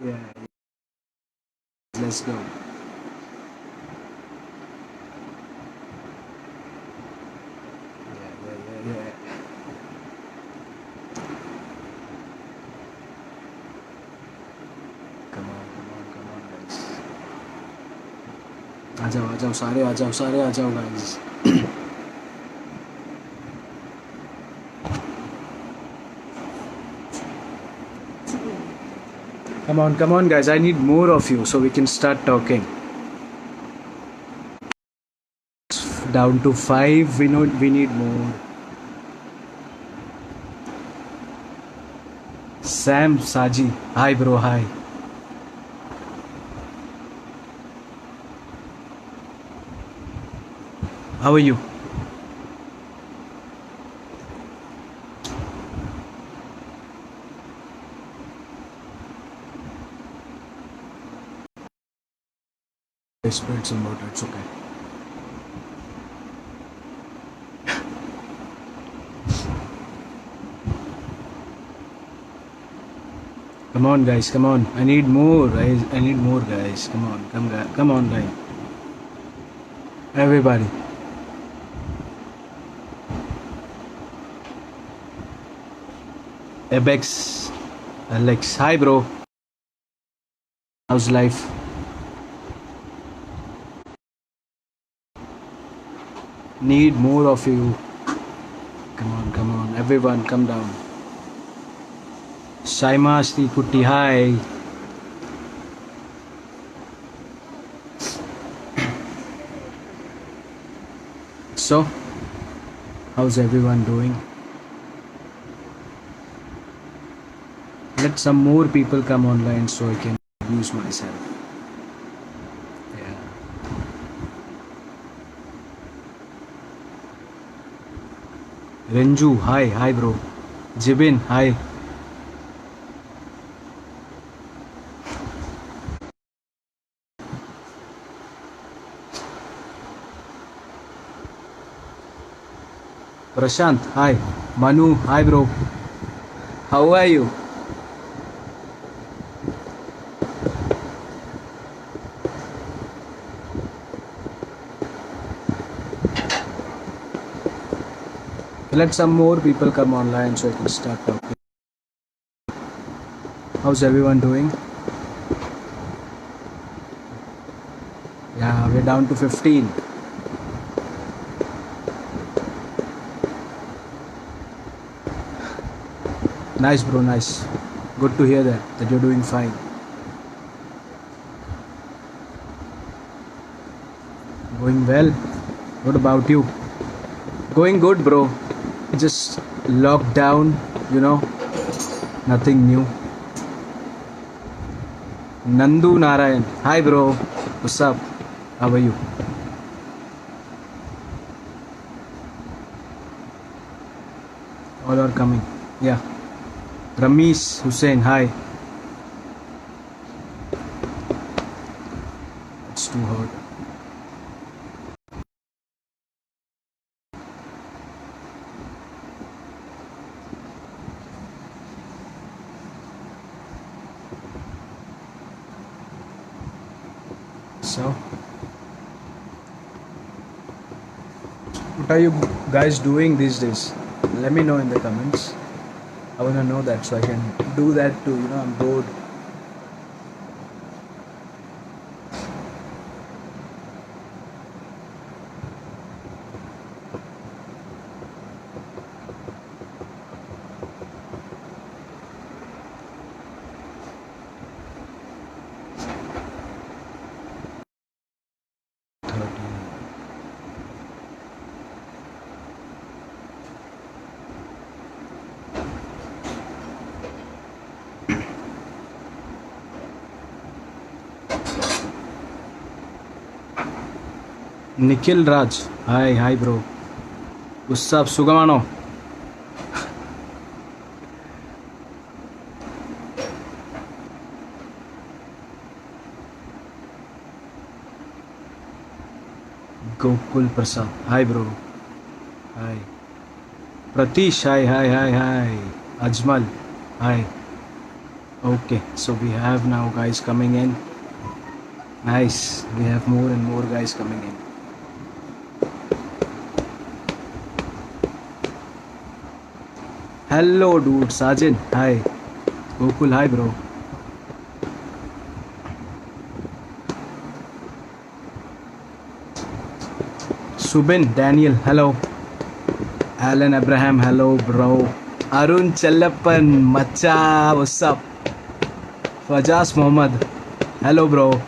Yeah, let's go. Yeah, yeah, yeah. Come on, come on, guys. आ जाओ guys. Come on, guys. I need more of you so we can start talking. Down to five. We need more. Sam Saji. Hi, bro. Hi. How are you? I spread some water. It's okay. Come on, guys. Come on. I need more. I need more, guys. Come on. Come on, guys. Everybody. Abex. Alex. Hi, bro. How's life? Need more of you. Come on. Everyone, come down. Saima Asti Kutti. Hi. So, how's everyone doing? Let some more people come online so I can introduce myself. Yeah. Renju, hi bro. Jibin, hi. Prashant, hi. Manu, hi bro. How are you? Let some more people come online so I can start talking. How's everyone doing? Yeah, we're down to 15. Nice bro, nice. Good to hear that you're doing fine. Going well. What about you? Going good, bro. Just locked down, you know, nothing new. Nandu Narayan. Hi, bro. What's up? How are you? All are coming. Yeah. Ramesh Hussain. Hi. It's too hot. So, what are you guys doing these days? Let me know in the comments. I wanna know that so I can do that too. You know, I'm bored. Nikhil Raj. Hi, bro. What's up, Sugamano? Gokul Prasad. Hi, bro. Hi. Pratish. Hi. Ajmal. Hi. Okay, so we have now guys coming in. Nice, we have more and more guys coming in. Hello, dude. Sajin, hi. Gokul, hi, bro. Subin, Daniel, hello. Alan Abraham, hello, bro. Arun Chellappan, Macha, what's up? Fajaz Mohammed, hello, bro.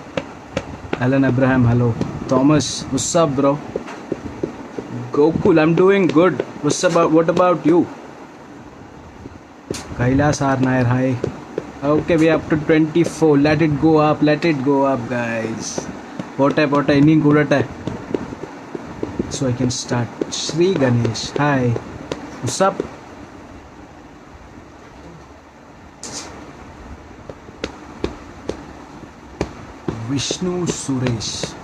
Alan Abraham, hello. Thomas, what's up, bro? Gokul, I'm doing good. What about you? Kailas R. Nair, hi. Okay, we are up to 24. Let it go up, guys. What inning kudate. So I can start. Sri Ganesh, hi. What's up? Vishnu Suresh.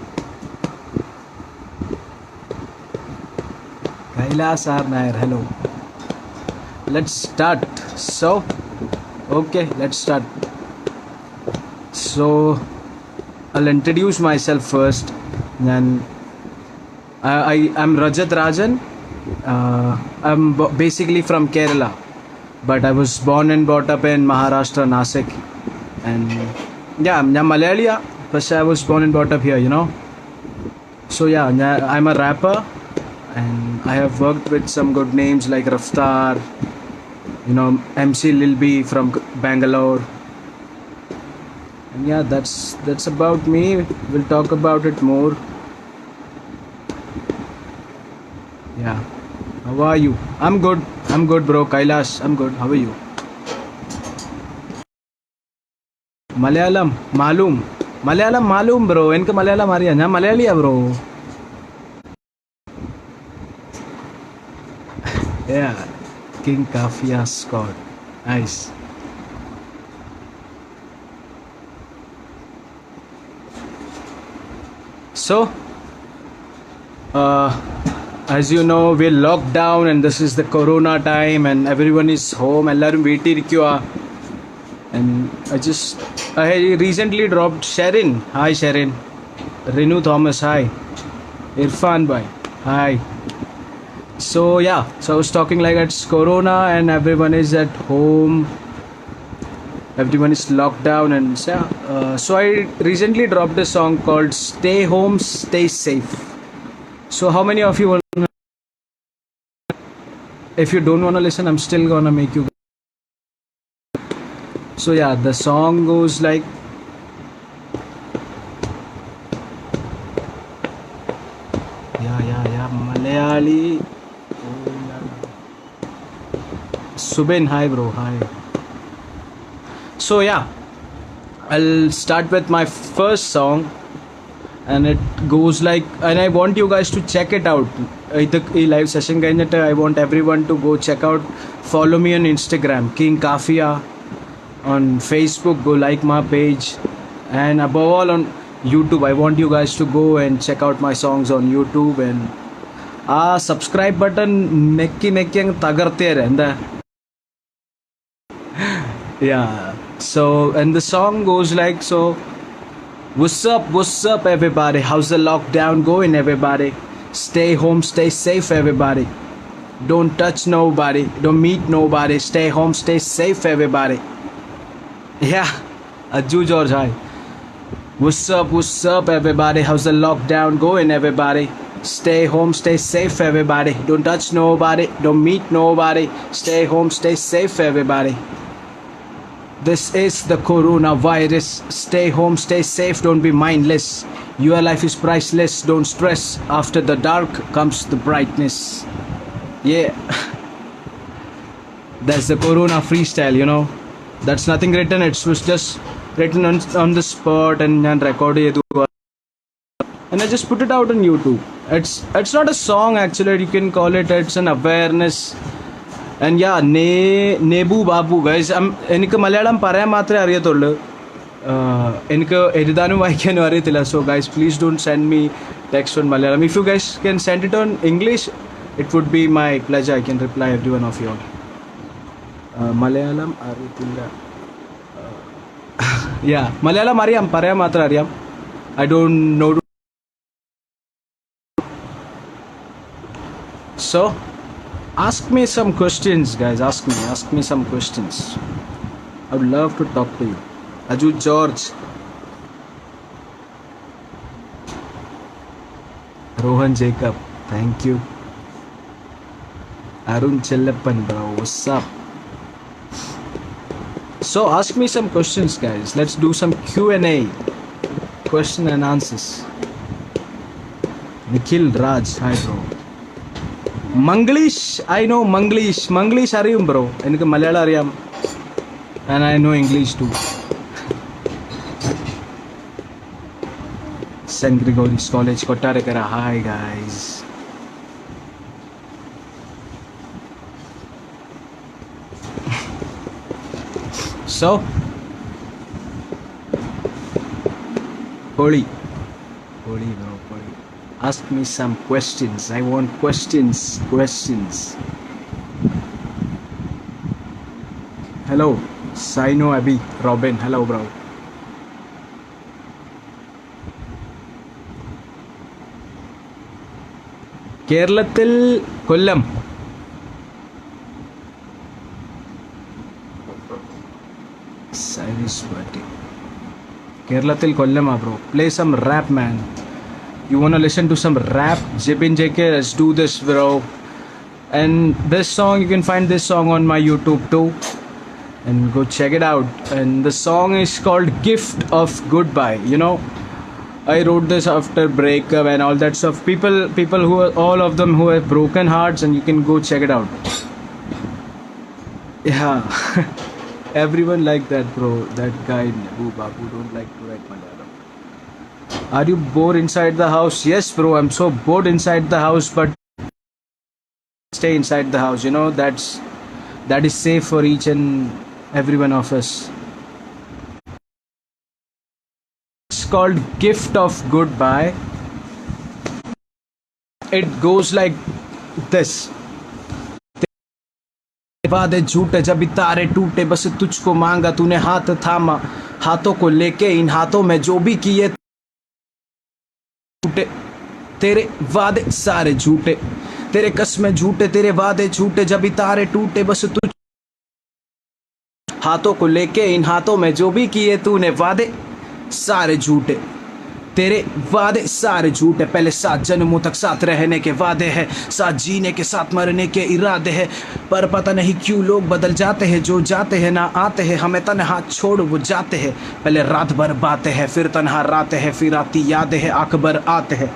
Kailas R. Nair, hello. Let's start. So, okay, let's start. So, I'll introduce myself first. Then, I'm Rajat Rajan. I'm basically from Kerala, but I was born and brought up in Maharashtra, Nasik. And yeah, I'm Malayali, but I was born and brought up here, you know. So, yeah, I'm a rapper, and I have worked with some good names like Raftar, you know, MC Lil B from Bangalore. And yeah, that's about me. We'll talk about it more. Yeah. How are you? I'm good. I'm good, bro. Kailash, I'm good. How are you? Malayalam, malum. Malayalam, malum, bro. Enka Malayalam അറിയാം. ഞാൻ മലയാളിയാ, bro. Yeah. King Kafia scored. Nice. So, as you know, we're locked down and this is the corona time and everyone is home. എല്ലാവരും വീട്ടിലിരിക്കുക. And I recently dropped Sherin. Hi, Sherin. Renu Thomas, hi. Irfan Bhai, hi. So yeah, so I was talking like it's corona and everyone is at home, everyone is locked down, and so I recently dropped a song called Stay Home Stay Safe. So how many of you want, if you don't want to listen, I'm still gonna make you. So yeah, the song goes like, yeah, Malayali. Subin, hi, bro, hi. So yeah, I'll start with my first song, and it goes like, and I want you guys to check it out. ഈ live session കഴിഞ്ഞിട്ട് I want everyone to go check out, follow me on Instagram, King Kafia, on Facebook, go like my page, and above all on YouTube. I want you guys to go and check out my songs on YouTube, and subscribe button നെക്കി അങ്ങ് തകർത്തേരെ എന്താ. Yeah, so and the song goes like so. What's up everybody, how's the lockdown going everybody? Stay home, stay safe everybody, don't touch nobody, don't meet nobody, stay home, stay safe everybody. Yeah, Ajju George, hi. What's up everybody, how's the lockdown going everybody? Stay home, stay safe everybody, don't touch nobody, don't meet nobody, stay home, stay safe everybody. This is the coronavirus. Stay home, stay safe, don't be mindless. Your life is priceless, don't stress. After the dark comes the brightness. Yeah. That's the corona freestyle, you know. That's nothing written, it was just written on the spot and ഞാൻ record ചെയ്തു. And I just put it out on YouTube. It's not a song actually, you can call it, it's an awareness. And yeah, Nebu Babu, guys, എനിക്ക് മലയാളം പറയാൻ മാത്രമേ അറിയത്തുള്ളൂ, എനിക്ക് എഴുതാനും വായിക്കാനും അറിയത്തില്ല. So guys, please don't send me text on Malayalam. If you guys can send it on English, it would be my pleasure. I can reply every one of you all. Malayalam അറിയത്തില്ല. Yeah, Malayalam അറിയാം, പറയാൻ മാത്രം അറിയാം. I don't know. So, ask me some questions, guys. Ask me some questions. I would love to talk to you. Aju George, Rohan Jacob, thank you. Arun Chellappan, bro, what's up? So ask me some questions, guys. Let's do some Q&A, question and answers. Nikhil Raj, hi bro. Manglish, I know Manglish. Manglish അറിയും bro. എനിക്ക് മലയാളം അറിയാം. And I know English too. St. Gregory's College, Kottarakara. Hi guys. So, Holi bro, Holi. Ask me some questions. I want questions. Hello, Saino Abi, Robin. Hello bro. കേരളത്തിൽ കൊല്ലം. കേരളത്തിൽ കൊല്ലമാ bro. Play some rap, man. You wanna listen to some rap? Jibin JK, let's do this bro. And this song, you can find this song on my YouTube too, and go check it out. And the song is called Gift of Goodbye. You know, I wrote this after breakup and all that stuff. People who are, all of them who have broken hearts, and you can go check it out. Yeah. Everyone like that bro. That guy Nebu Babu don't like to write Malayalam. Are you bored inside the house? Yes bro, I'm so bored inside the house, but stay inside the house. You know, that is safe for each and every one of us. It's called Gift of Goodbye. It goes like this. वादे झूठे जब भी तारे टूटे, बस तुझको मांगा तूने हाथ थामा, हाथों को लेके इन हाथों में जो भी किए टूटे, तेरे वादे सारे झूठे, तेरे कसमें झूठे, तेरे वादे झूठे, जब भी तारे टूटे, बस तुझ हाथों को लेके इन हाथों में जो भी किए तूने वादे सारे झूठे, तेरे वादे सारे झूठे। पहले 7 जन्मों तक साथ रहने के वादे हैं, साथ जीने के साथ मरने के इरादे हैं, पर पता नहीं क्यों लोग बदल जाते हैं, जो जाते हैं ना आते हैं, हमें तन्हा छोड़ वो जाते हैं। पहले रात भर बातें हैं, फिर तन्हा रातें हैं, फिर आती यादें हैं, अकबर आते हैं।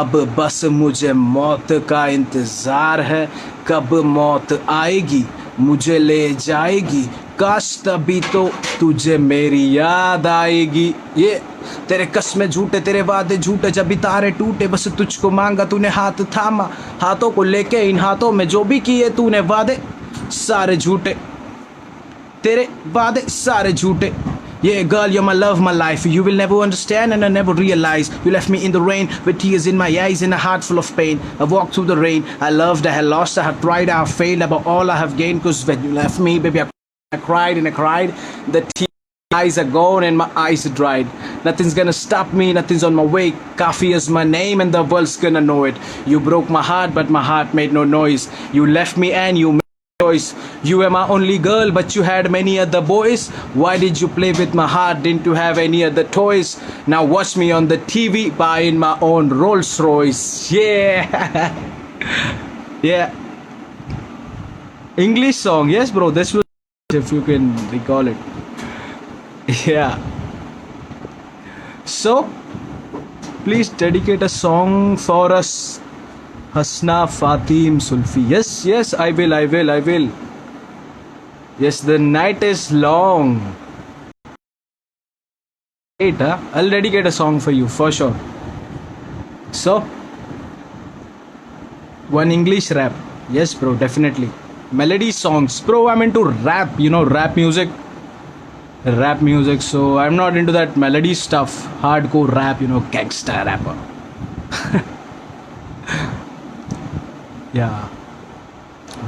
अब बस मुझे मौत का इंतज़ार है, कब मौत आएगी मुझे ले जाएगी, काश तभी तो तुझे मेरी याद आएगी। ये तेरे कसमें झूठे, तेरे वादे झूठे, जब भी तारे टूटे, बस तुझको मांगा तूने हाथ थामा, हाथों को लेके इन हाथों में जो भी किए तूने वादे सारे झूठे, तेरे वादे सारे झूठे। Yeah, girl, you're my love, my life. You will never understand and I never realize. You left me in the rain with tears in my eyes and a heart full of pain. I walked through the rain. I loved, I had lost, I had tried, I have failed, about all I have gained. Cause when you left me, baby, I cried and I cried. The eyes are gone and my eyes are dried. Nothing's gonna stop me, nothing's on my way. Kafi is my name and the world's gonna know it. You broke my heart, but my heart made no noise. You left me and you made choice. You were my only girl, but you had many other boys. Why did you play with my heart? Didn't you have any other toys? Now watch me on the TV buying my own Rolls Royce. Yeah. Yeah. English song. Yes, bro. This was, if you can recall it. Yeah. So, please dedicate a song for us. Hasna Fatim Sulfi. Yes, I will. Yes, the night is long. Wait, I'll dedicate a song for you, for sure. So, one English rap. Yes, bro, definitely. Melody songs. Bro, I'm into rap, rap music. So I'm not into that melody stuff. Hardcore rap, gangster rapper. Yeah.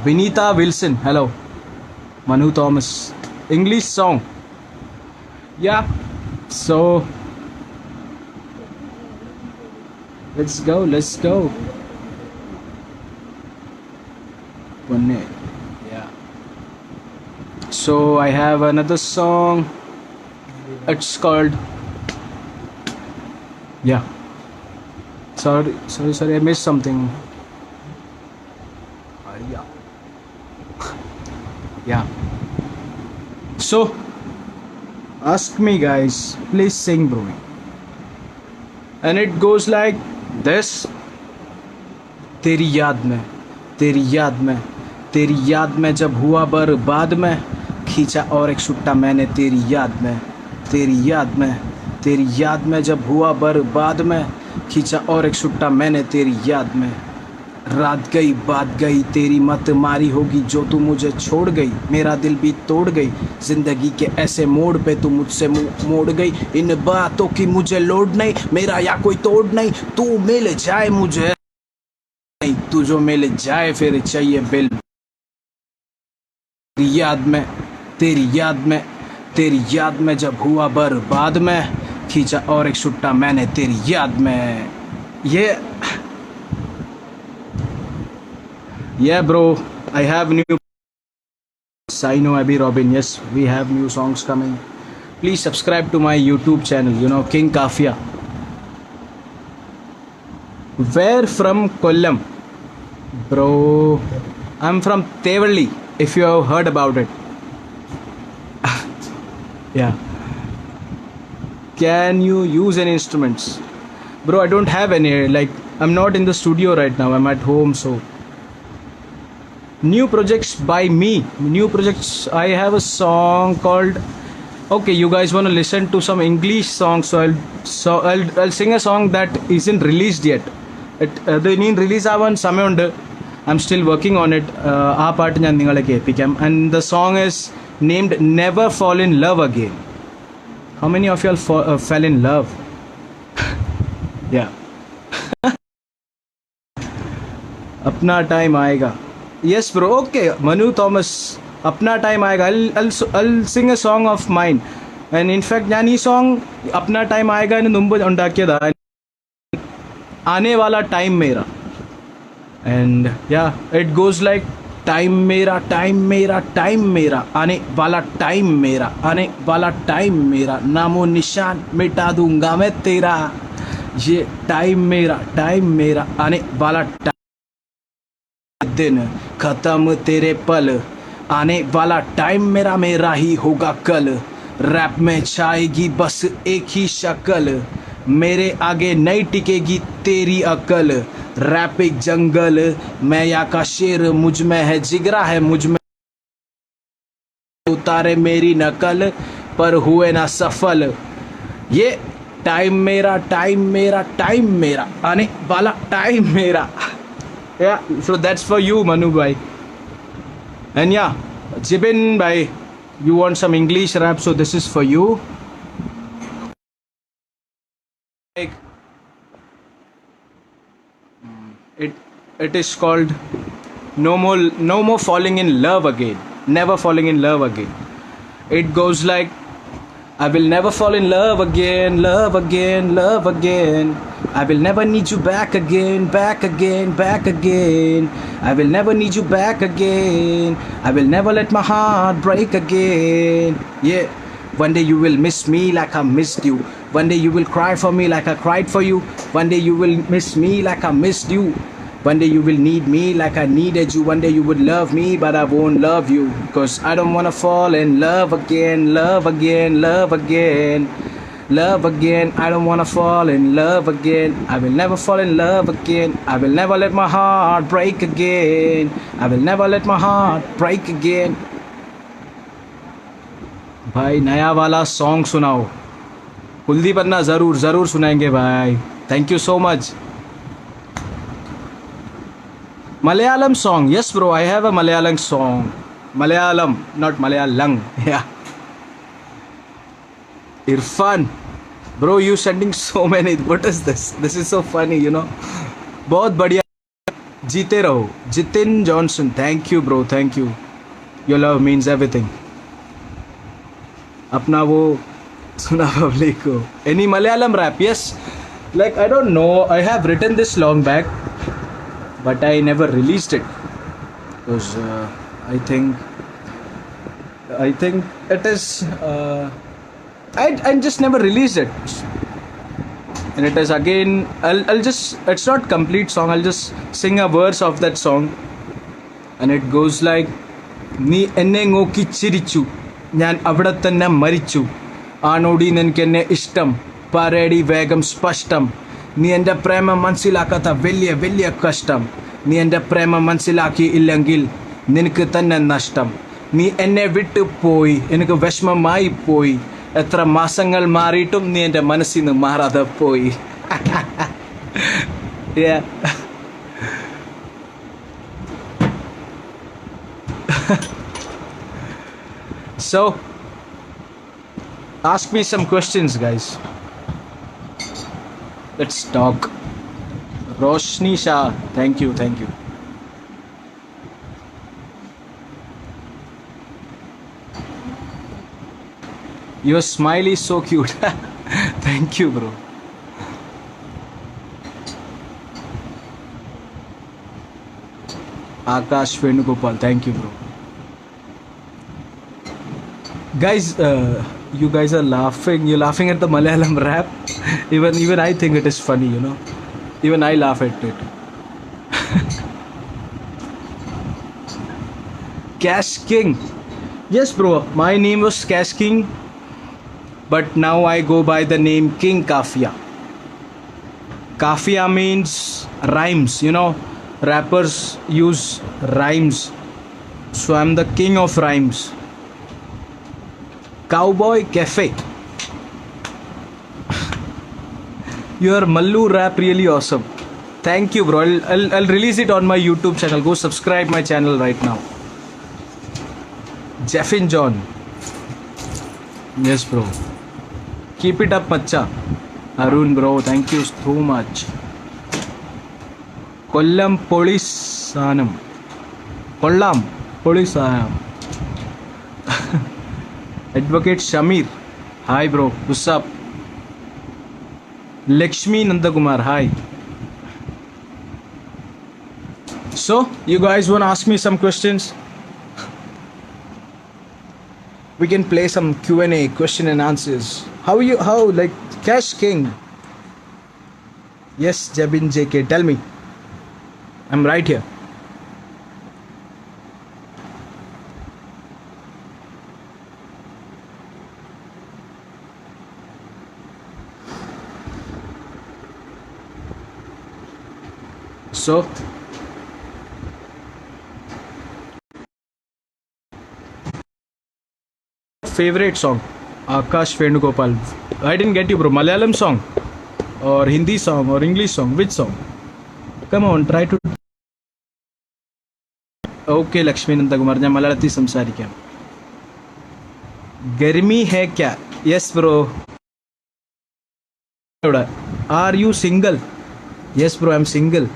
Vinita Wilson, hello. Manu Thomas. English song. Yeah, So let's go, let's go. One minute. Yeah. So I have another song. It's called, yeah. Sorry, I missed something. Yeah. Yeah. So ask me, guys. Please sing, bro. And it goes like this. तेरी याद में, तेरी याद में, तेरी याद में जब हुआ बर्बाद में, खींचा और एक छुट्टा मैंने तेरी याद में, तेरी याद में, तेरी याद में जब हुआ बर्बाद में, खींचा और एक छुट्टा मैंने तेरी याद में। रात गई बात गई तेरी मत मारी होगी जो तू मुझे छोड़ गई, मेरा दिल भी तोड़ गई, जिंदगी के ऐसे मोड़ पे तू मुझसे मुंह मोड़ गई। इन बातों की मुझे लोड नहीं, मेरा या कोई तोड़ नहीं, तू मिल जाए मुझे नहीं, तू जो मिल जाए फिर चाहिए बिल। तेरी याद में, तेरी याद में, तेरी याद में जब हुआ बर्बाद में, खींचा और एक छुट्टा मैंने तेरी याद में। ये Yeah, bro, I have new. I know Abby Robin. Yes, we have new songs coming. Please subscribe to my YouTube channel. You know, King Kafia. Where from Kollam? Bro, I'm from Tevalli. If you have heard about it. Yeah. Can you use any instruments? Bro, I don't have any. Like, I'm not in the studio right now. I'm at home, so. New projects by me. New projects. I have a song called. Okay, you guys want to listen to some English songs, so I'll sing a song that isn't released yet. The in release ആവാൻ സമയമുണ്ട്. I'm still working on it. ആ പാട്ട് ഞാൻ നിങ്ങളെ കേൾപ്പിക്കാം. And the song is named Never Fall in Love Again. How many of y'all fell in love? Yeah. अपना time आएगा. Yes, bro. Okay, Manu Thomas. अपना टाइम आएगा. I'll sing a song of mine. And in fact, ഞാൻ ഈ song अपना time आएगा എന്ന് മുമ്പ് ഉണ്ടാക്കിയതാണ്. आने वाला टाइम मेरा. And yeah, it goes like time मेरा, टाइम मेरा, टाइम मेरा, आने वाला टाइम मेरा, आने वाला टाइम मेरा, नामो निशान मिटा दूंगा मैं तेरा. ये टाइम मेरा, आने वाला दिन खत्म तेरे पल, आने वाला टाइम मेरा, मेरा ही होगा कल. रैप में छाएगी बस एक ही शक्ल, मेरे आगे नहीं टिकेगी तेरी अकल. रैप एक जंगल, मैं या का शेर, मुझ में है जिगरा है मुझ में, उतारे मेरी नकल पर हुए ना सफल. ये टाइम मेरा, टाइम मेरा, टाइम मेरा, आने वाला टाइम मेरा. Yeah, so that's for you, Manu bhai. And yeah, Jibin bhai, you want some English rap, so this is for you. Like, it is called no more falling in love again, never falling in love again. It goes like, I will never fall in love again, love again, love again. I will never need you back again, back again, back again. I will never need you back again. I will never let my heart break again. Yeah, one day you will miss me like I missed you. One day you will cry for me like I cried for you. One day you will miss me like I missed you. One day you will need me like I needed you. One day you would love me, but I won't love you. Cause I don't wanna fall in love again, love again, love again. Love again, I don't wanna fall in love again. I will never fall in love again. I will never let my heart break again. I will never let my heart break again. भाई नया वाला song सुनाओ. कुलदीप अन्ना ज़रूर सुनाएंगे भाई. Thank you so much. Malayalam song. Yes, bro, I have a Malayalam song. Malayalam, not Malayalang. Yeah. Irfan. Bro, you sending so many. What is this? This is so funny, you know. बहुत बढ़िया. जीते रहो. Jitin Johnson. Thank you, bro. Thank you. Your love means everything. अपना वो Suna Publico. Any Malayalam rap? Yes. Like, I don't know. I have written this long back, but I never released it because I think I think it is. I just never released it, and it is again. I'll just. It's not complete song. I'll just sing a verse of that song, and it goes like, നീ എന്നെ നോക്കി ചിരിച്ചു ഞാൻ അവിടെ തന്നെ മരിച്ചു ആണോടി നിനക്കെന്നെ ഇഷ്ടം പറയടി വേഗം സ്പഷ്ടം നീ എൻ്റെ പ്രേമം മനസ്സിലാക്കാത്ത വലിയ വലിയ കഷ്ടം നീ എൻ്റെ പ്രേമം മനസ്സിലാക്കിയില്ലെങ്കിൽ നിനക്ക് തന്നെ നഷ്ടം നീ എന്നെ വിട്ടു പോയി എനിക്ക് വിഷമമായി പോയി എത്ര മാസങ്ങൾ മാറിയിട്ടും നീ എൻ്റെ മനസ്സിൽ നിന്ന് മാറാതെ പോയി Yeah. So, ask me some questions, guys. Let's talk. Roshni Shah, thank you, thank you. Your smile is so cute. Thank you, bro. Akash Venugopal, thank you, bro. Guys, you guys are laughing. You're laughing at the Malayalam rap. Even I think it is funny, you know. Even I laugh at it. Cash King. Yes, bro. My name was Cash King, but now I go by the name King Kafia. Kafia means rhymes, you know. Rappers use rhymes. So I'm the king of rhymes. Cowboy Cafe. Your Mallu rap really awesome. Thank you, bro. I'll release it on my YouTube channel. Go subscribe my channel right now. Jeffin John. Yes, bro. Keep it up, Macha. Arun, bro. Thank you so much. Kollam Polisanam. Kollam Polisanam. Advocate Shamir. Hi, bro. What's up? Lakshmi Nandakumar. Hi. So, you guys want to ask me some questions? We can play some Q&A, question and answers. How, like, Cash King? Yes, Jabin JK. Tell me. I'm right here. So, favorite song? Akash Venugopal. I didn't get you, bro. Malayalam song? Or Hindi song? Or English song? Which song? Come on, try to. Okay, Lakshmi Nandakumar. ഞാൻ മലയാളത്തിൽ സംസാരിക്കാം. गर्मी है क्या? Yes, bro. Are you single? Yes, bro. I'm single.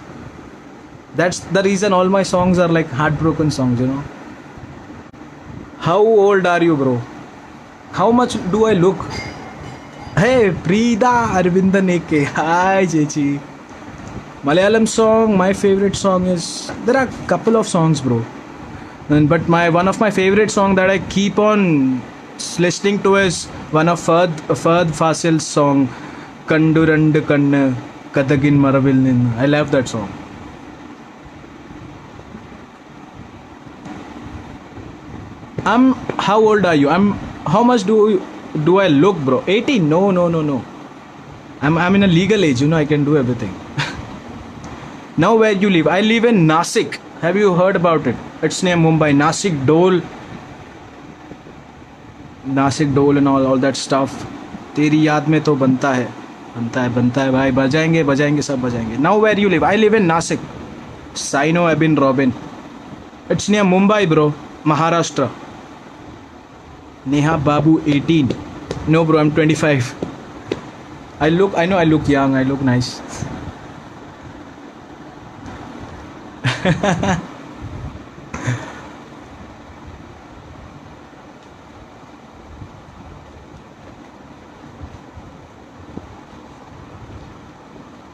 That's the reason all my songs are like heartbroken songs, you know. How old are you, bro? How much do I look? Hey, Prida Arvindan AK. Hi, Chechi. Malayalam song, my favorite song is... There are a couple of songs, bro. But one of my favorite song that I keep on listening to is one of Fahd Fasil's song, Kandurandu Kannu Kadagin Maravil Ninnu. I love that song. How old are you? How much do I look, bro? 18? No. I'm in a legal age, you know. I can do everything. Now, where you live? I live in Nasik. Have you heard about it? It's near Mumbai. Nasik Dole and all that stuff. तेरी याद में तो बनता है भाई. बजाएंगे सब बजाएंगे. Now, where you live? I live in Nasik. Sino Ebin Robin. It's near Mumbai, bro. Maharashtra. Neha Babu 18. No, bro, I'm 25. I know I look young, I look nice.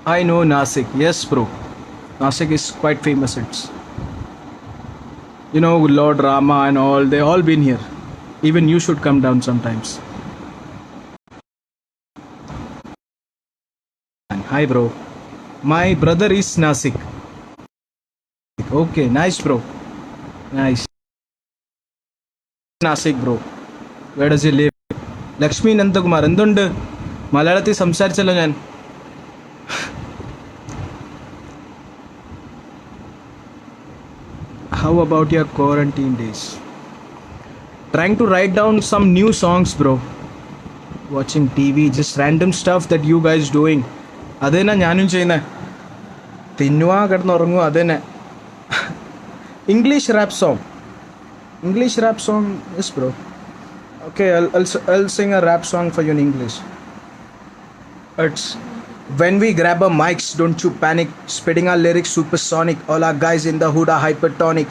I know Nasik. Yes, bro. Nasik is quite famous. It's, you know, Lord Rama and all. They all been here. Even you should come down sometimes. Hi, bro. My brother is Nasik. Okay, nice, bro. Nice. Nasik, bro. Where does he live? Lakshmi Nandakumar എന്തുണ്ട് മലയാളത്തിൽ സംസാരിച്ചല്ലോ ഞാൻ. How about your quarantine days? Trying to write down some new songs, bro. Watching TV, just random stuff that you guys doing. അതന്നെ ഞാനും ചെയ്യുന്നത്. തിന്നുക കിടന്നുറങ്ങുക അതന്നെ. English rap song. English rap song, yes, bro. Okay, I'll sing a rap song for you in English. It's when we grab our mics, don't you panic. Spitting our lyrics supersonic. All our guys in the hood are hypertonic.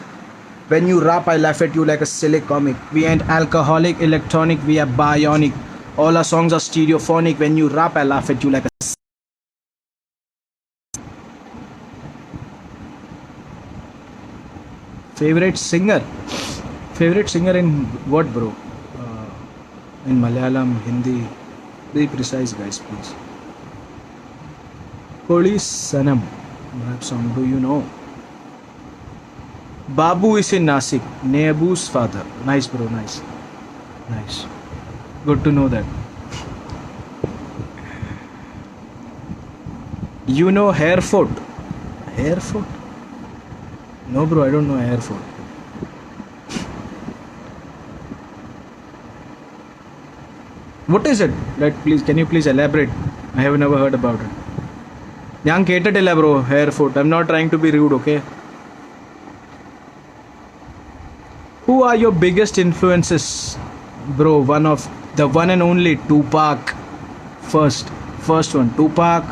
When you rap, I laugh at you like a silly comic. We ain't alcoholic, electronic, we are bionic. All our songs are stereophonic. When you rap, I laugh at you like a favorite singer. Favorite singer in what, bro? In Malayalam, Hindi. Be precise, guys, please. Police Sanam. Rap song, do you know? Babu is in Nasik. Nebu's father. Nice, bro, nice. Nice. Good to know that. You know Hairfort? Hairfort? No, bro, I don't know Hairfort. What is it? Please, can you please elaborate? I have never heard about it. ഞാൻ കേട്ടിട്ടില്ല bro ഹെയർഫോർട്ട്. I'm not trying to be rude, okay? Who are your biggest influences, bro? The one and only Tupac. First one, Tupac.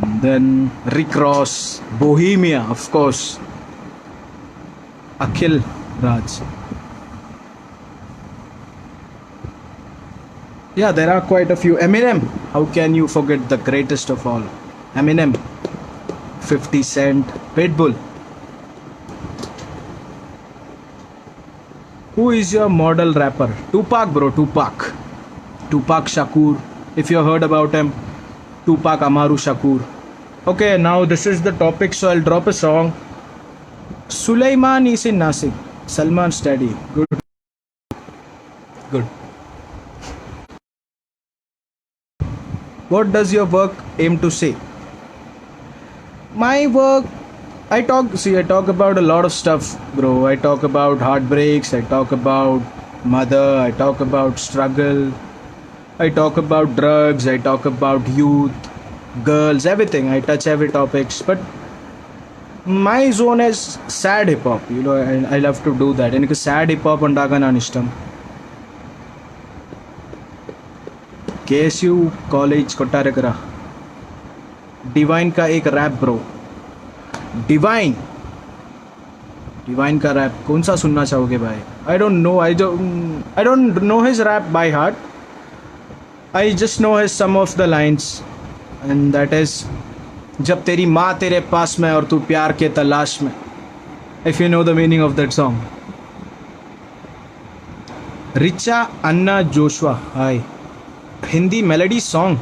And then Rick Ross, Bohemia, of course. Akhil Raj. Yeah, there are quite a few. Eminem. How can you forget the greatest of all? Eminem. 50 Cent. Pitbull. Who is your model rapper? Tupac, bro. Tupac Shakur. If you heard about him. Tupac Amaru Shakur. Okay, now this is the topic, so I'll drop a song. Sulaiman is in Nasik. Salman Steady. Good. What does your work aim to say? My work, I talk about a lot of stuff, bro. I talk about heartbreaks, I talk about mother, I talk about struggle, I talk about drugs, I talk about youth, girls, everything. I touch every topics, but my zone is sad hip hop. You know, I love to do that. എനിക്ക് sad hip hop ഉണ്ടാക്കാനാണ് ഇഷ്ടം. KSU college कोट्टारकरा. Divine का एक rap, bro. Divine का rap कौन सा सुनना चाहोगे भाई? I don't know his rap by heart. I just know his some of the lines and that is जब तेरी माँ तेरे पास में और तू प्यार के तलाश में. If you know the meaning of that song. Richa Anna Joshua. Hi. Hindi melody song.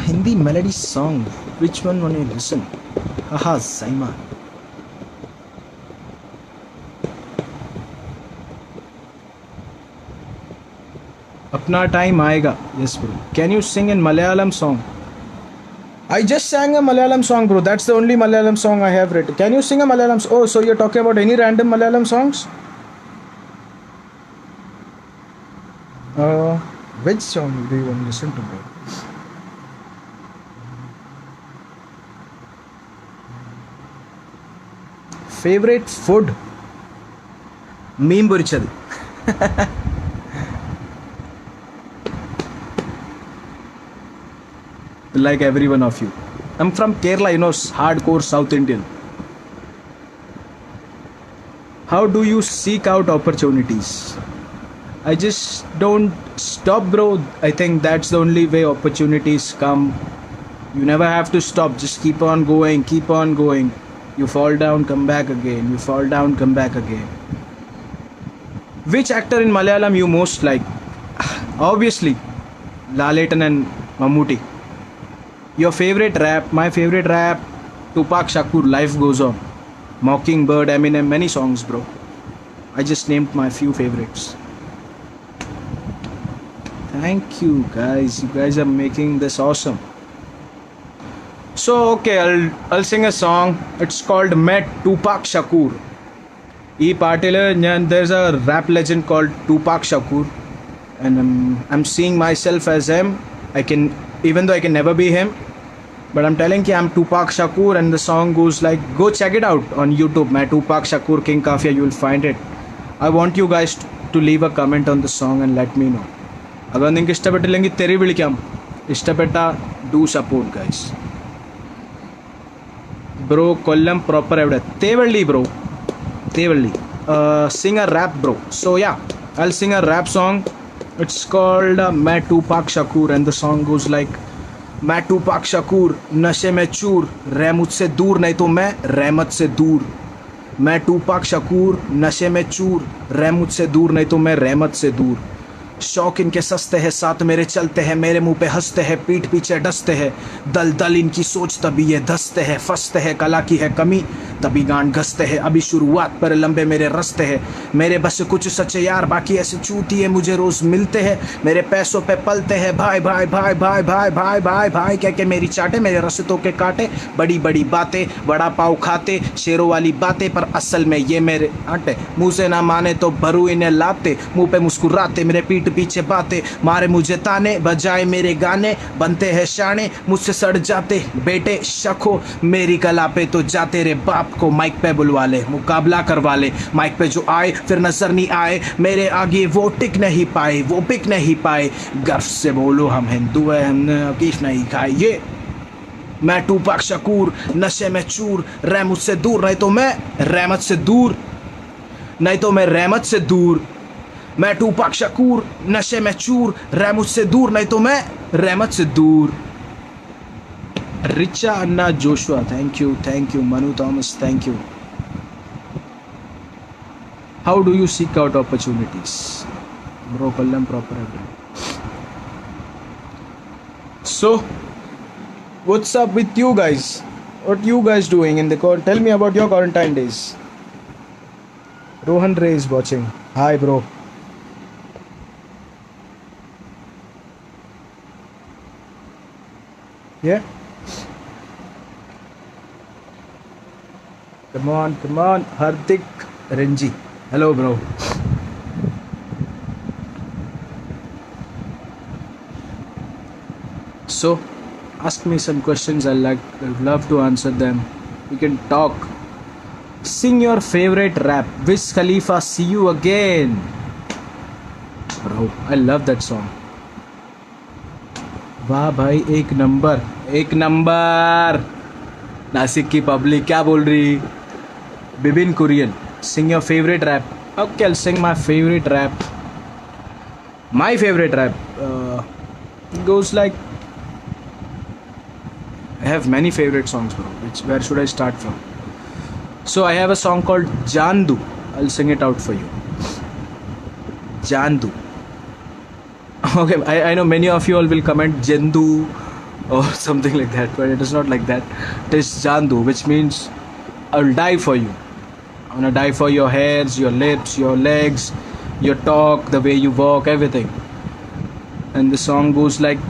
Hindi melody song. Which one want you listen? Haha, Saima. Apna time aayega. Yes, bro. Can you sing in Malayalam song? I just sang a Malayalam song, bro. That's the only Malayalam song I have written. Can you sing a Malayalam song? Oh, so you're talking about any random Malayalam songs? Which song do you want to listen to, bro? Favorite food? Meme porichadu. Like every one of you. I'm from Kerala, you know, hardcore South Indian. How do you seek out opportunities? I just don't stop, bro. I think that's the only way opportunities come. You never have to stop. Just keep on going, keep on going. You fall down, come back again. You fall down, come back again. Which actor in Malayalam you most like? Obviously, Laletan and Mammootty. Your favorite rap? My favorite rap, Tupac Shakur, Life Goes On. Mockingbird, Eminem, many songs, bro. I just named my few favorites. Thank you, guys. You guys are making this awesome. So, okay, I'll sing a song. It's called Met Tupac Shakur. There's a rap legend called Tupac Shakur, and I'm seeing myself as him. Even though I can never be him, but I'm telling you, I'm Tupac Shakur, and the song goes like, go check it out on YouTube. My Tupac Shakur King Kafia, you will find it. I want you guys to leave a comment on the song and let me know. Agar ninge ishtapettillengi teri vilikam. Ishtapetta, do support, guys. Bro, Kollam proper evde. Tevalli, bro. Tevalli. Sing a rap, bro. So yeah, I'll sing a rap song. It's called Main Tupac Shakur, and the song goes like, मैं Tupac Shakoor नशे में चूर रह मुझसे दूर नहीं तो मैं रहमत से दूर मैं टूपाक शकूर नशे में चूर रह मुझसे दूर नहीं तो मैं रहमत से दूर शौक इनके सस्ते हैं साथ मेरे चलते हैं मेरे मुंह पे हंसते हैं पीठ पीछे डसते हैं दल दल इनकी सोच तभी ये धसते हैं फंसते हैं कला की है कमी तभी गांड घसते हैं अभी शुरुआत पर लंबे मेरे रस्ते हैं मेरे बस कुछ सच्चे यार बाकी ऐसे चूतिए मुझे रोज मिलते हैं मेरे पैसों पे पलते हैं भाई भाई भाई भाई भाई भाई भाई भाई कह के मेरी चाटे मेरे रस्तों के काटे बड़ी बड़ी बातें बड़ा पाव खाते शेरों वाली बातें पर असल में ये मेरे आटे मुंह से ना माने तो भरू इन्हें लाते मुंह पे मुस्कुराते मेरे पीठ पीछे बातें मारे मुझे ताने बजाए मेरे गाने बनते हैं शाने मुझसे सड़ जाते बेटे शखो मेरी कला पे तो जाते रे बाप को माइक पे बुलवा ले मुकाबला करवा ले माइक पे जो आए फिर नजर नहीं आए मेरे आगे वो टिक नहीं पाए वो पिक नहीं पाए गर्व से बोलो हम हिंदू है हमने अकीश नहीं खाए ये मैं टूपाक शकूर नशे में चूर रह मुझसे दूर नहीं तो मैं रहमत से दूर नहीं तो मैं रहमत से दूर मैं टूपाक शकूर नशे में चूर रह मुझसे दूर नहीं तो मैं रहमत से दूर Richa Anna Joshua thank you Manu Thomas thank you how do you seek out opportunities bro कल्लम proper so what's up with you guys what you guys doing in the tell me about your quarantine days Rohan Ray is watching hi bro yeah come on Hardik Renji hello bro so ask me some questions I'd love to answer them we can talk sing your favorite rap Wiz Khalifa see you again bro I love that song वाह भाई एक number Nashik की public क्या बोल रही Bibin Kurian sing your favourite rap okay I'll sing my favorite rap my favorite rap goes like I have many favorite songs bro where should I start from so I have a song called Jandu I'll sing it out for you Jandu okay I know many of you all will comment Jendu or something like that but it is not like that it is Jandu which means I'll die for you I'm gonna die for your hairs your lips your legs your talk the way you walk everything and the song goes like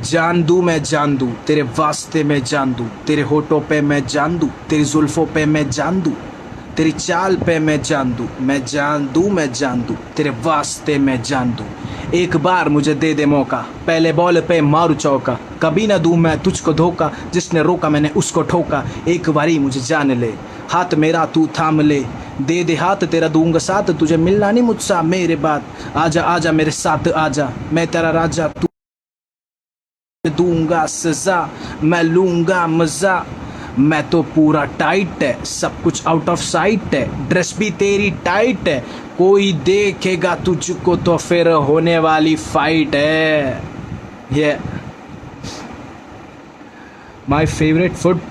जान दूं मैं जान दूं तेरे वास्ते मैं जान दूं तेरे होठों पे मैं जान दूं तेरी जुल्फों पे मैं जान दूं तेरी चाल पे मैं जान दूं तेरे वास्ते मैं जान दूं एक बार मुझे दे दे मौका पहले बॉल पे मारू चौका कभी ना दूं मैं तुझको धोखा जिसने रोका मैंने उसको ठोका एक बारी मुझे जान ले हाथ मेरा तू थाम ले दे दे हाथ तेरा दूंगा साथ तुझे मिलना नहीं मुझसे मेरे बात आजा आजा मेरे साथ आजा मैं तेरा राजा तू दूंगा सजा मैं लूंगा मजा मैं तो पूरा टाइट है सब कुछ आउट ऑफ साइट है ड्रेस भी तेरी टाइट है कोई देखेगा तुझको तो फिर होने वाली फाइट है ये My favorite food,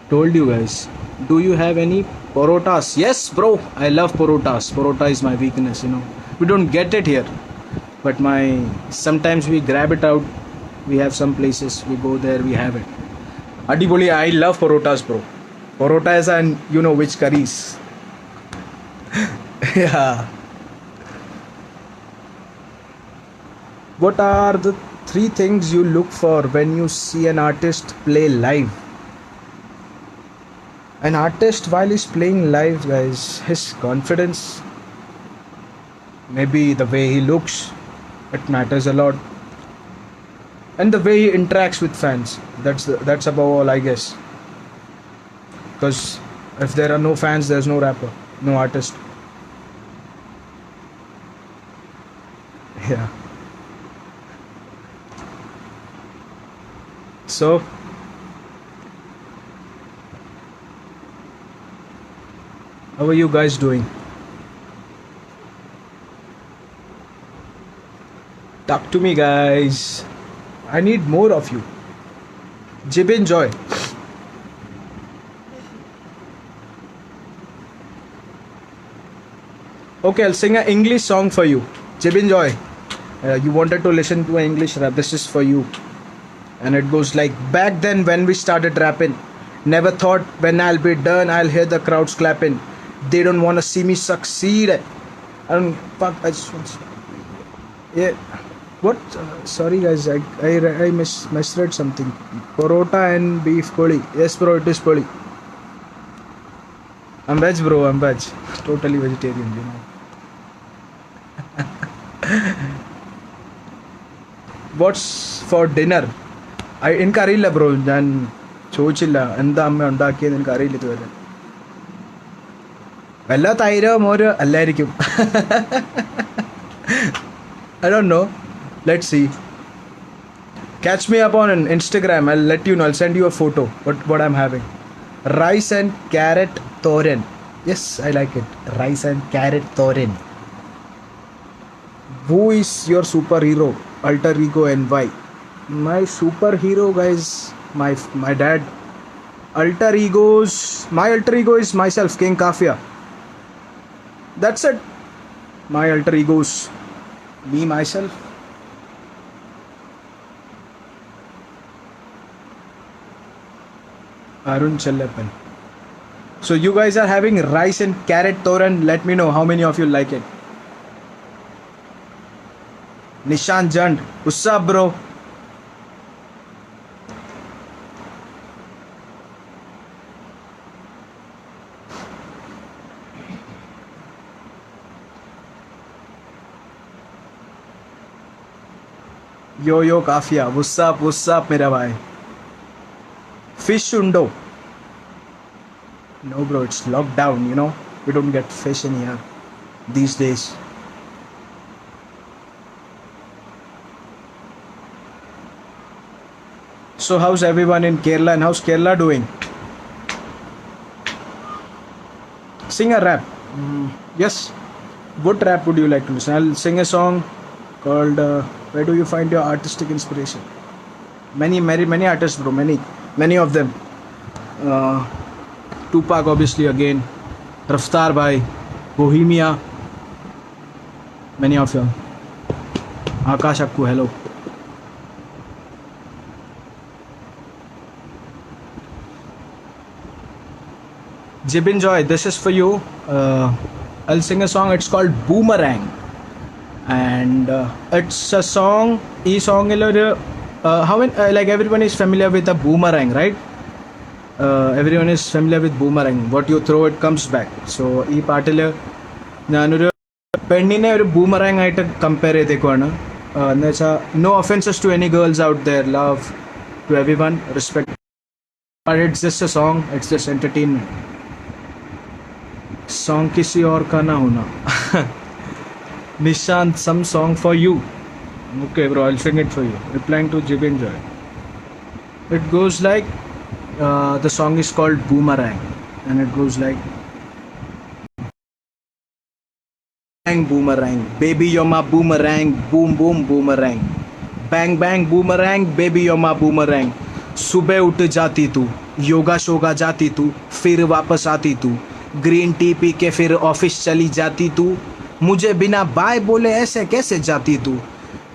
told you guys. Do you have any parotas? Yes, bro. I love parotas. Parota is my weakness, you know. We don't get it here. But my sometimes we grab it out. We have some places. We go there, we have it. Adiboli, I love parotas, bro. Parotas and you know which curries. Yeah. What are the three things you look for when you see an artist play live? An artist while he's playing live, guys, his confidence, maybe the way he looks, it matters a lot, and the way he interacts with fans. That's above all, I guess. Because if there are no fans, there's no rapper, no artist. Yeah. So, how are you guys doing? Talk to me, guys. I need more of you. Jibin Joy. Okay, I'll sing an English song for you. Jibin Joy. You wanted to listen to an English rap. This is for you. And it goes like, back then when we started rapping, never thought when I'll be done, I'll hear the crowds clapping. They don't want to see me succeed. I don't, fuck, I just want to, yeah. What? Sorry guys, I misread something. Parota and beef poli. Yes bro, it is poli. I'm veg bro, I'm veg. Totally vegetarian, you know. What's for dinner? എനിക്കറിയില്ല bro, ഞാൻ ചോദിച്ചില്ല എന്താ അമ്മ ഉണ്ടാക്കിയത്, എനിക്കറിയില്ല ഇതുവരെ. വല്ല തൈരോ മോരോ അല്ലായിരിക്കും. I don't know. Let's see. Catch me up on Instagram. I'll let you know. I'll send you a photo what I'm having. Rice and carrot thoran. Yes, I like it. Rice and carrot thoran. Who is your superhero, alter ego, and why? My superhero, guys, my dad. Alter egos. My alter ego is myself, King Kafia. That's it. My alter egos. Me, myself. Arun Chellappan. So you guys are having rice and carrot thoran. Let me know how many of you like it. Nishan Jand. What's up, bro? Yo Kafia. What's up, mera bhai? Fish undo. No bro, it's locked down, you know. We don't get fish in here these days. So how's everyone in Kerala and how's Kerala doing? Sing a rap. Yes. What rap would you like to listen? I'll sing a song called Where Do You Find Your Artistic Inspiration? Many artists, bro. Many of them. Tupac, obviously, again. Raftar Bhai, Bohemia. Many of them. Akash Akku, hello. Jibin Joy, this is for you. I'll sing a song. It's called Boomerang. And it's a song. This song is like everyone is familiar with a boomerang, right? Everyone is familiar with boomerang. What you throw, it comes back. So ഈ പാട്ടിൽ ഞാനൊരു പെണ്ണിനെ ഒരു boomerang ആയിട്ട് compare ചെയ്തേക്കുവാണ്. എന്ന് വെച്ചാൽ no offences to any girls out there, love to everyone, respect. But it's just a song, it's just entertainment. Song किसी और का ना होना. Nishant, some song for you. Okay bro, I'll sing it for you. Replying to Jibin Joy. It goes like, the song is called Boomerang, and it goes like, boomerang, baby you're my boomerang, boom boom boomerang, bang bang boomerang baby Yoma boomerang. सुबह उठ जाती तू, योगा शोगा जाती तू, फिर वापस आती तू, ग्रीन टी पी के फिर ऑफिस चली जाती तू, मुझे बिना बाय बोले ऐसे कैसे जाती तू.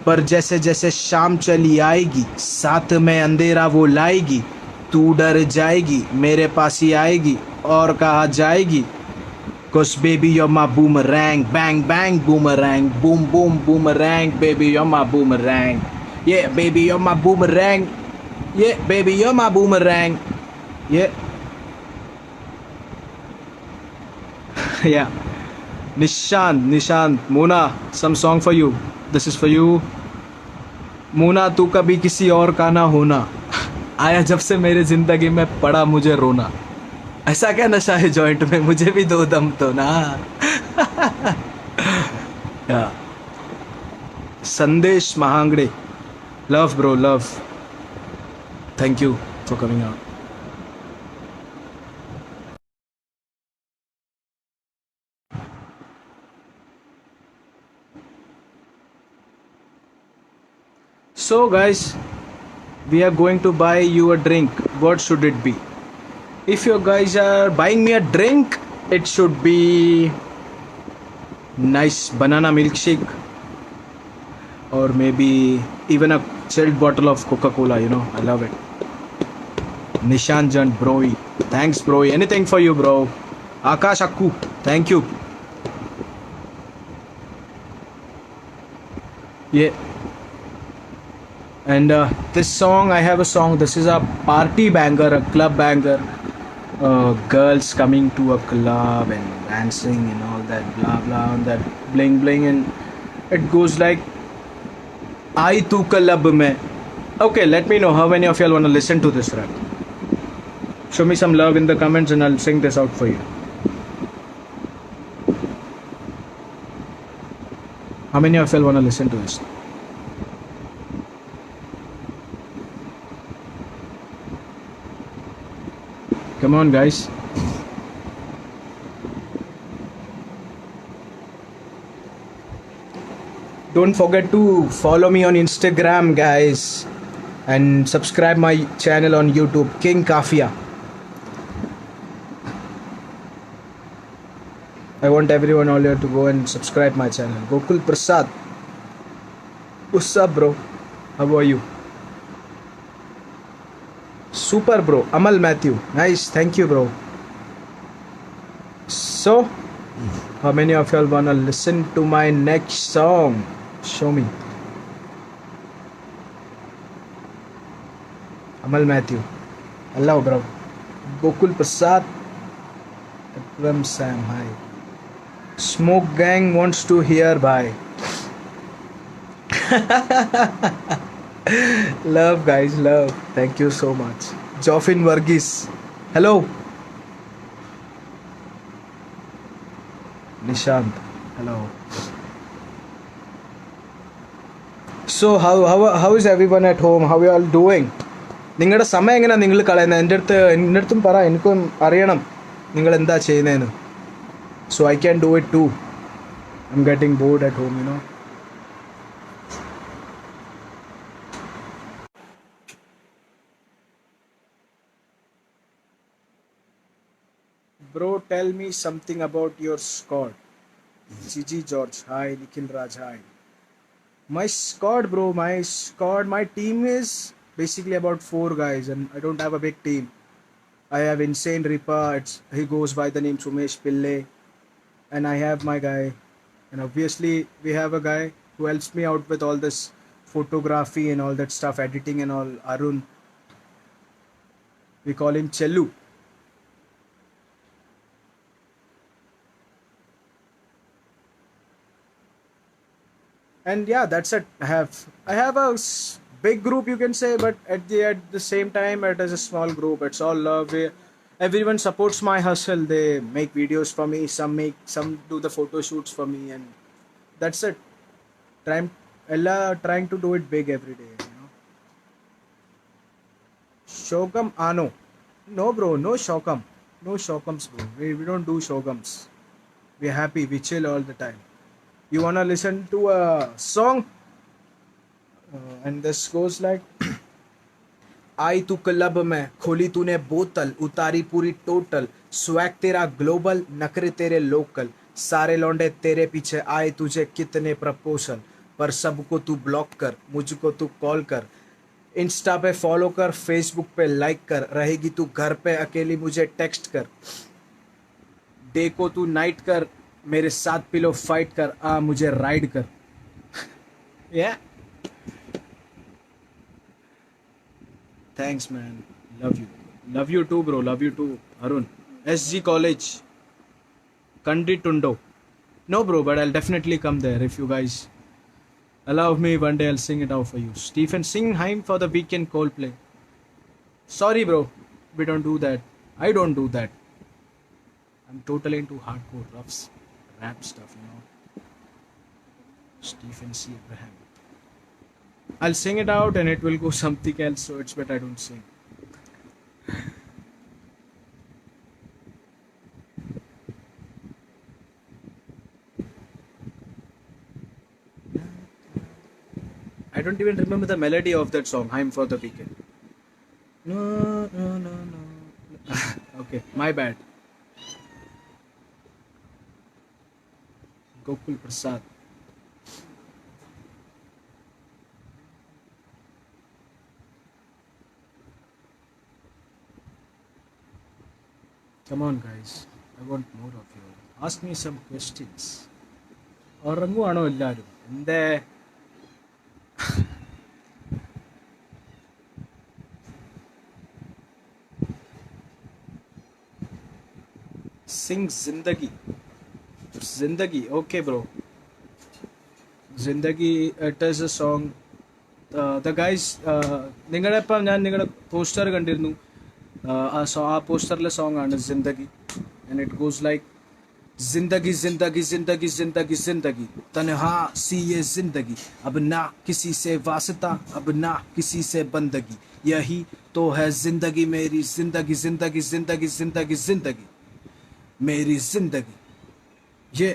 पर जैसे जैसे शाम चली आएगी, साथ में अंधेरा वो लाएगी, तू डर जाएगी, मेरे पास ही आएगी और कहा जाएगी. Cause baby you're my boomerang, bang bang boomerang, boom boom boomerang, baby you're my boomerang. Yeah, baby you're my boomerang. Yeah, baby you're my boomerang. Yeah. Yeah. Nishant, Mona, some song for you. This is for you. Mona तू कभी किसी और का ना होना, आया जब से मेरे जिंदगी में पड़ा मुझे रोना. ऐसा क्या नशा है जॉइंट में, मुझे भी दो दम तो ना. Yeah Sandesh Mahangade, love bro love, thank you for coming out. So guys, we are going to buy you a drink. What should it be? If you guys are buying me a drink, it should be nice banana milkshake, or maybe even a chilled bottle of Coca-Cola. You know, I love it. Nishan Jan Broy, thanks Broy. Anything for you, bro. Akash Akku, thank you. Yeah. And this song, I have a song. This is a party banger, a club banger. Girls coming to a club and dancing and all that blah blah and that bling bling, and it goes like I tu club mein. Okay, let me know how many of y'all want to listen to this rap. Show me some love in the comments and I'll sing this out for you. How many of y'all want to listen to this? Come on, guys. Don't forget to follow me on Instagram, guys, and subscribe my channel on YouTube, King Kafia. I want everyone all here to go and subscribe my channel. Gokul Prasad. What's up, bro? How are you? Super, bro. Amal Matthew, nice, thank you, bro. So how many of y'all wanna listen to my next song? Show me. Amal Matthew, hello, bro. Gokul Prasad, Akram Sam, hi. Smoke Gang wants to hear, bye. Love, guys, love. Thank you so much. Jofin Varghese, hello. Nishant, hello. So how is everyone at home? How are you all doing? നിങ്ങളുടെ സമയം എങ്ങനെയാണ് നിങ്ങൾ കളയുന്നത്? എൻ്റെ അടുത്തും പറ, എനിക്കും അറിയണം നിങ്ങൾ എന്താ ചെയ്യുന്നതെന്ന്. So I can do it too. I'm getting bored at home, you know. Bro, tell me something about your squad. Gigi George, hi. Nikhil Raj, hi. My squad, bro, my team is basically about 4 guys, and I don't have a big team. I have Insane Ripa, he goes by the name Sumesh Pillai, and I have my guy, and obviously we have a guy who helps me out with all this photography and all that stuff, editing and all, Arun. We call him Chellu. And yeah, that's it. I have a big group, you can say, but at the same time it is a small group. It's all love. Everyone supports my hustle. They make videos for me, some do the photo shoots for me, and that's it. Trying to do it big every day, you know. Shogam Ano. No, bro, no Shokam. No Shokams, bro. We don't do Shogams. We're happy, we chill all the time. You wanna listen to a song? And this goes like, आई तू club में खोली तूने बोतल उतारी पूरी total swag तेरा global नखरे तेरे लोकल सारे लौंडे तेरे पीछे आए तुझे कितने प्रपोजल पर सबको तू ब्लॉक कर मुझको तू कॉल कर इंस्टा पे फॉलो कर फेसबुक पे लाइक कर रहेगी तू घर पे अकेली मुझे टेक्स्ट कर डे को तू नाइट कर मेरे साथ पिलो फाइट कर आ मुझे राइड कर yeah thanks man love you too bro love you too Arun SG college कंडी टुंडो no bro but I'll definitely come there if you guys allow me one day I'll sing it out for you Stephen sing Heim for the weekend Coldplay sorry bro we don't do that I don't do that I'm totally into hardcore roughs rap stuff you know Stephen C Abraham I'll sing it out and it will go something else so it's better I don't sing I don't even remember the melody of that song Heim for the weekend no okay my bad Gokul Prasad come on guys I want more of you ask me some questions ഉറങ്ങുവാണോ എല്ലാവരും എന്തേ Sing Zindagi. Zindagi. Okay, bro. Zindagi, it is a song. The guys, നിങ്ങളുടെ ഇപ്പം ഞാൻ നിങ്ങളുടെ poster കണ്ടിരുന്നു ആ പോസ്റ്ററിലെ song ആണ് ജിന്ദഗി and it goes like जिंदगी जिंदगी जिंदगी जिंदगी जिंदगी तन्हा सी ये जिंदगी अब ना किसी से वास्ता अब ना किसी से बंदगी यही तो है जिंदगी मेरी जिंदगी जिंदगी जिंदगी जिंदगी जिंदगी मेरी जिंदगी ये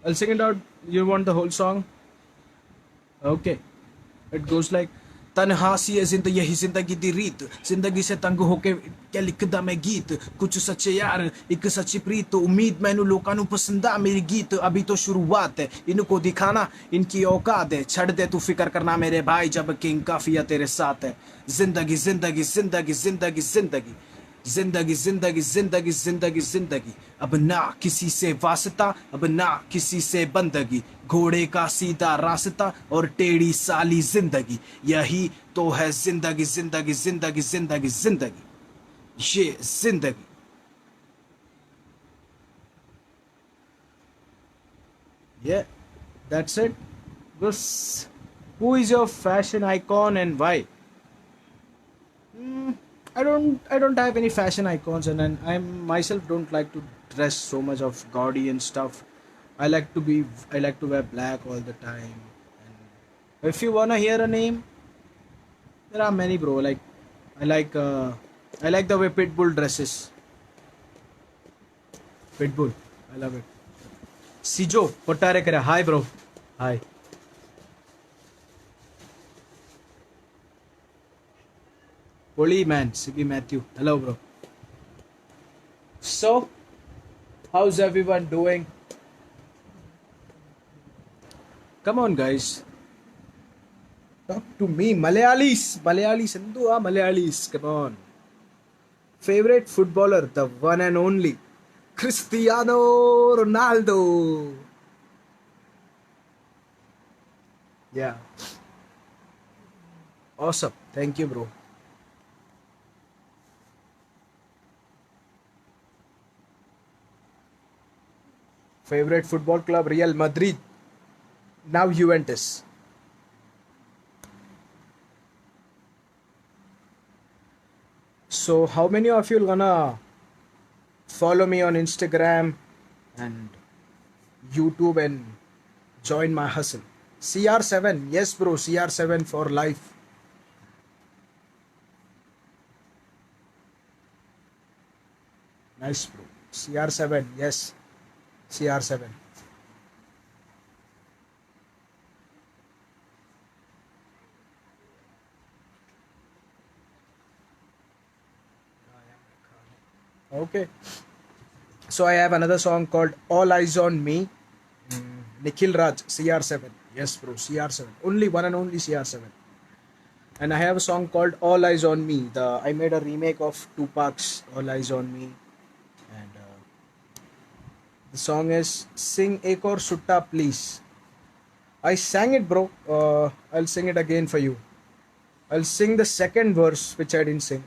I'll sing it out. You want the whole song? Okay. It goes like तन्हा सी है जिंदगी यही जिंदगी दी रीत जिंदगी से तंग होके क्या लिखदा मैं गीत कुछ सच्चे यार एक सच्ची प्रीत उम्मीद मैनू लोकां नू पसंद आ मेरी गीत अभी तो शुरुआत है इनको दिखाना इनकी औकात है छड़ दे तू फिक्र करना मेरे भाई जब किंग काफिया तेरे साथ है जिंदगी जिंदगी जिंदगी जिंदगी जिंदगी जिंदगी जिंदगी जिंदगी जिंदगी जिंदगी अब ना किसी से वास्ता अब ना किसी से बंदगी घोड़े का सीधा रास्ता और टेढ़ी साली जिंदगी यही तो है जिंदगी जिंदगी जिंदगी जिंदगी जिंदगी ये जिंदगी yeah that's it Gus, who is your fashion icon and why I don't have any fashion icons and I myself don't like to dress so much of gaudy and stuff. I like to wear black all the time. And if you wanna hear a name, there are many bro. Like I like the way Pitbull dresses. Pitbull, I love it. Sijo, Potare kara. Hi bro. Hi. Holy man, Siggy Matthew. Hello, bro. So, how's everyone doing? Come on, guys. Talk to me. Malayalis. Malayalis. Hindu, Malayalis. Come on. Favorite footballer, the one and only. Cristiano Ronaldo. Yeah. Awesome. Thank you, bro. Favorite football club Real Madrid, now Juventus. So how many of you gonna follow me on Instagram and YouTube and join my hustle? CR7, yes bro, CR7 for life. Nice, bro. CR7, yes. CR7. Okay. So I have another song called All Eyes on Me. Nikhil Raj, CR7. Yes, bro, CR7. Only one and only CR7. And I have a song called All Eyes on Me. The I made a remake of Tupac's All Eyes on Me, and the song is Sing Ek Aur Sutta Please. I sang it, bro. I'll sing it again for you. I'll sing the second verse, which I didn't sing.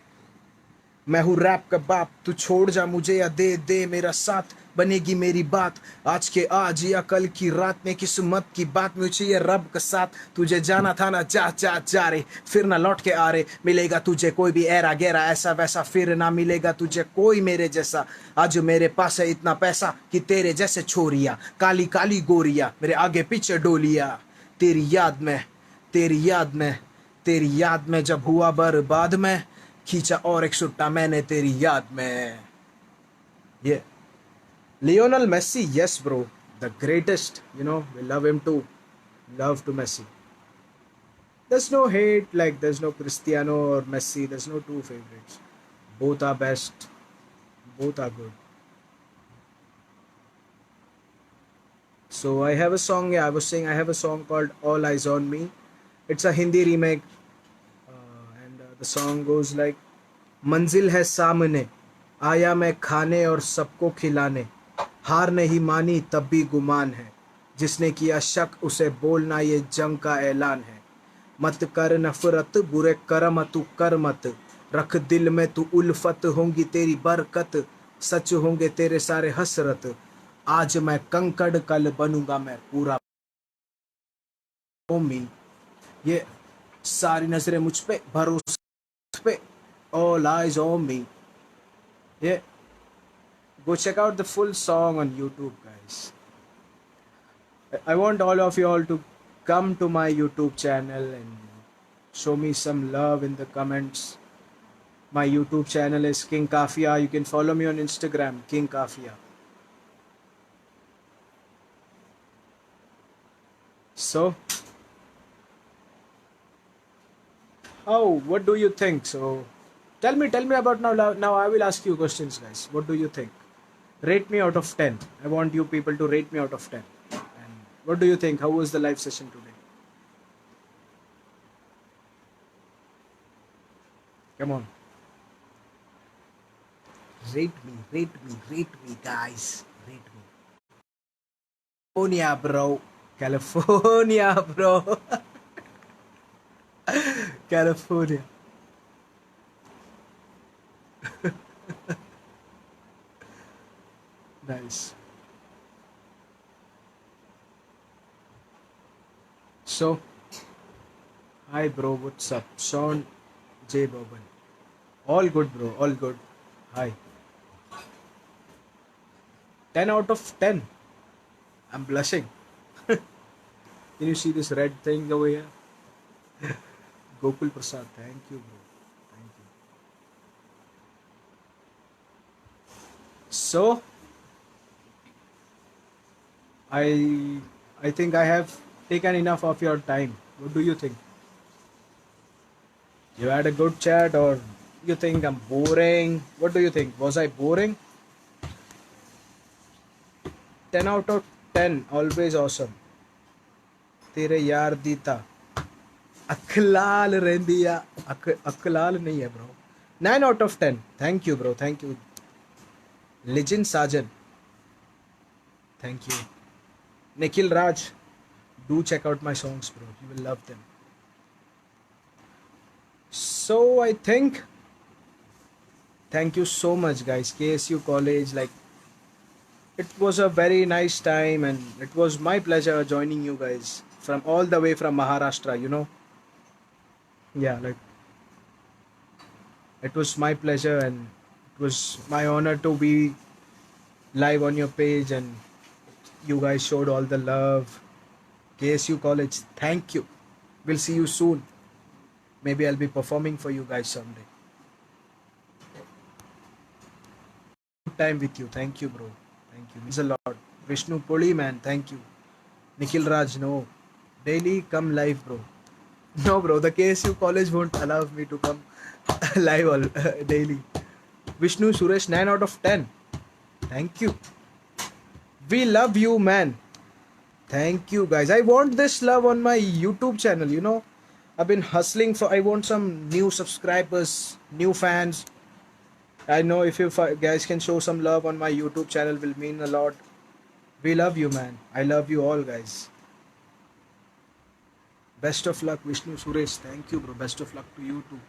मैं हूँ rap का बाप, तू छोड़ जा मुझे या दे दे मेरा साथ, बनेगी मेरी बात आज के आज या कल की रात में, किस्मत की बात मुझे ये रब का साथ, तुझे जाना था ना जा जा जा रे, फिर ना लौट के आ रे, मिलेगा तुझे कोई भी ऐरा गहरा ऐसा वैसा, फिर ना मिलेगा तुझे कोई मेरे जैसा, आज मेरे पास है इतना पैसा कि तेरे जैसे छोरिया काली काली गोरिया मेरे आगे पीछे डोलिया, तेरी याद में तेरी याद में तेरी याद में जब हुआ बर्बाद में, खींचा और एक सुट्टा मैंने तेरी याद में. Yeah. Lionel Messi, yes, bro. The greatest. We love him too. Love to Messi. There's no hate, like there's no Cristiano or Messi. There's no two favorites. Both are best. Both are good. So I have a song, yeah, I was saying I have a song called All Eyes on Me. It's a Hindi remake. And the song goes like, मंजिल है सामने, आया मैं खाने और सबको खिलाने, हार नहीं मानी तब भी गुमान है, जिसने किया शक उसे बोलना ये जंग का ऐलान है, मत कर नफरत बुरे कर्म तू कर मत, रख दिल में तू उल्फत होंगी तेरी बरकत, सच होंगे तेरे सारे हसरत, आज मैं कंकड़ कल बनूंगा मैं पूरा ओमी. ये सारी नजरें मुझ पे भरोसा पे, all eyes on me. Yeah, go check out the full song on YouTube, guys. I want all of you all to come to my YouTube channel and show me some love in the comments. My YouTube channel is King Kafia. You can follow me on Instagram, King Kafia. So, what do you think? So, tell me about now. Now I will ask you questions, guys. What do you think? Rate me out of 10. I want you people to rate me out of 10. And what do you think? How was the live session today? Come on. Rate me, guys. Rate me. California, bro. California, bro. California. Nice. So, hi, bro. What's up? Sean J. Boban. All good, bro. All good. Hi. 10 out of 10. I'm blushing. Can you see this red thing over here? Gokul Prasad. Thank you, bro. Thank you. So, I think I have taken enough of your time. What do you think? You had a good chat, or you think I'm boring? What do you think? Was I boring? 10 out of 10. Always awesome. तेरे यार दीता अखलाल रेंदिया अखलाल नहीं है bro. 9 out of 10. Thank you, bro. Thank you. Legend Sajan. Thank you. Nikhil Raj. Do check out my songs, bro. You will love them. So I think, thank you so much, guys. KSU College, like, it was a very nice time, and it was my pleasure joining you guys from all the way from Maharashtra. Yeah, like, it was my pleasure, and it was my honor to be live on your page, and you guys showed all the love. KSU College, thank you. We'll see you soon. Maybe I'll be performing for you guys someday. time with you. Thank you, bro. Thank you. Means a lot. Vishnu Poli, man. Thank you. Nikhil Raj, no. Daily come live, bro. No, bro. The KSU college won't allow me to come live all daily. Vishnu Suresh, 9 out of 10. Thank you. We love you, man. Thank you, guys. I want this love on my YouTube channel. You know, I've been hustling for. I want some new subscribers, new fans. I know if you guys can show some love on my YouTube channel, will mean a lot. We love you, man. I love you all, guys. Best of luck, Vishnu Suresh. Thank you, bro. Best of luck to you too.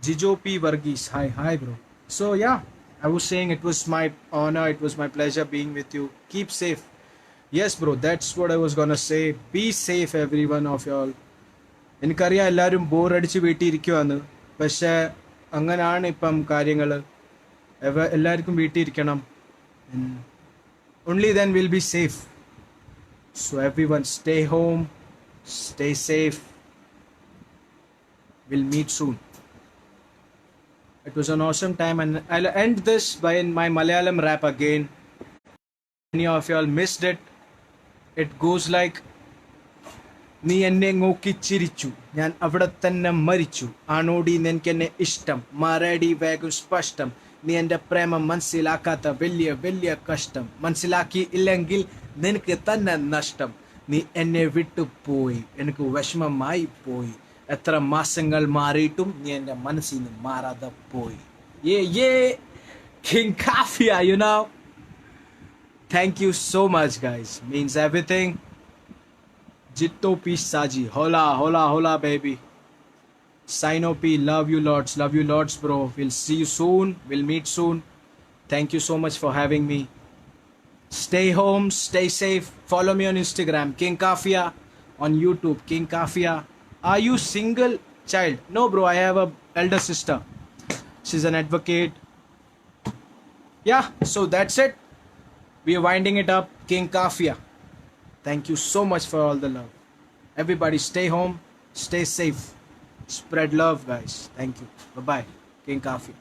Jijo P. Varghese. Hi, bro. So, yeah, I was saying it was my honor, it was my pleasure being with you. Keep safe. Yes, bro, that's what I was gonna say. Be safe, every one of y'all. എനിക്കറിയാം എല്ലാവരും ബോറടിച്ച് വീട്ടിലിരിക്കുവാന്ന്, പക്ഷേ അങ്ങനെയാണ് ഇപ്പം കാര്യങ്ങൾ. എല്ലാവർക്കും വീട്ടിലിരിക്കണം. Only then we'll be safe. So everyone stay home, stay safe. We'll meet soon. It was an awesome time, and I'll end this by my Malayalam rap again. Many of y'all missed it. It goes like, നീ എന്നെ നോക്കി ചിരിച്ചു, ഞാൻ അവിടെ തന്നെ മരിച്ചു, ആണോടി നിനക്കെന്നെ ഇഷ്ടം, മാറടി വേഗം സ്പഷ്ടം, നീ എൻ്റെ പ്രേമം മനസ്സിലാക്കാത്ത വലിയ വലിയ കഷ്ടം, മനസ്സിലാക്കി ഇല്ലെങ്കിൽ നിനക്ക് തന്നെ നഷ്ടം, നീ എന്നെ വിട്ടുപോയി, എനിക്ക് വിഷമമായി പോയി, എത്ര മാസങ്ങൾ മാറിയിട്ടും നീ എൻ്റെ മനസ്സിൽ നിന്ന് മാറാതെ പോയി. King Kafia, you know. Thank you so much, guys. Means everything. Jitto P Saji. Hola, hola, hola, baby. Sino P. Love you lots, bro. We'll see you soon. We'll meet soon. Thank you so much for having me. Stay home, stay safe. Follow me on Instagram, King Kafia. On YouTube, King Kafia. Are you single, child? No, bro. I have a elder sister. She's an advocate. Yeah, so that's it. We are winding it up. King Kafia. Thank you so much for all the love. Everybody stay home, stay safe. Spread love, guys. Thank you. Bye-bye. King Kafia.